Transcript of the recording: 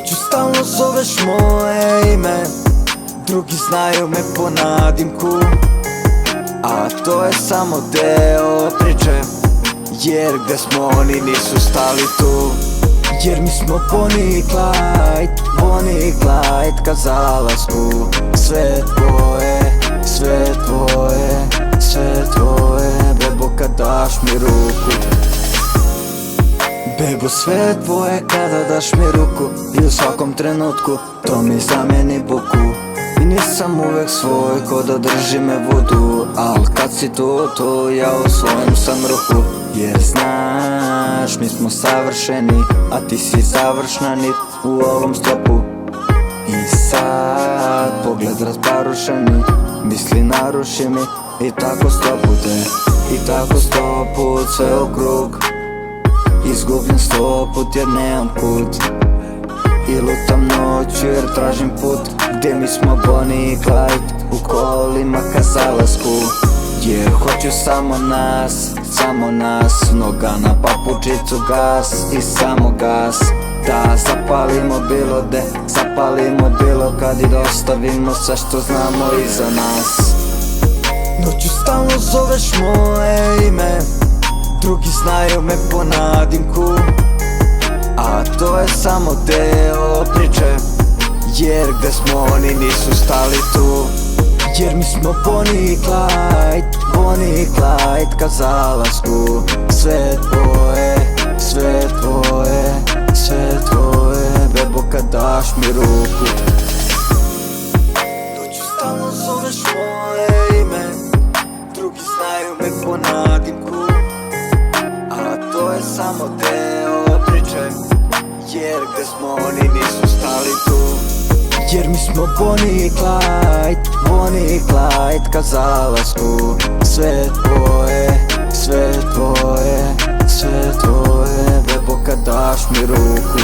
Noću stalno zoveš moje ime, drugi znaju me po nadimku, a to je samo deo priče, jer gde smo oni nisu stali tu. Jer mi smo Bonnie i Clyde ka zalasku. Sve tvoje, sve tvoje, sve tvoje, bebo kad daš mi ruku. Bebo sve tvoje kada daš mi ruku, i u svakom trenutku to mi zameni buku. I nisam uvek svoj ko da drži me vodu, al kad si tu ja u svojem sam ruhu. Jer znaš, mi smo savršeni, a ti si završna nit u ovom sklopu. I sad pogled razbarušeni, misli naruši mi, i tako sto pute, i tako sto put sve u krug. Izgubljen 100 put jer nemam put, i lutam noću jer tražim put. Gdje mi smo Bonnie i Clyde, u kolima ka zalasku. Jer hoću samo nas, noga na papučicu, gas i samo gas. Da zapalimo bilo gde, zapalimo bilo kad, i dostavimo sve što znamo iza nas. Noću stalno zoveš moje ime, drugi znaju me po nadimku, a to je samo deo priče, jer gde smo oni nisu stali tu. Jer mi smo Bonnie i Clyde ka zalasku. Sve tvoje, sve tvoje, sve tvoje, bebo kad daš mi ruku. Noću stalno zoveš moje ime, drugi znaju me po nadimku, a to je samo deo priče, jer gde smo oni nisu stali tu. Jer mi smo Bonnie i Clyde ka zalasku. Sve tvoje, sve tvoje, sve tvoje, bebo kad daš mi ruku.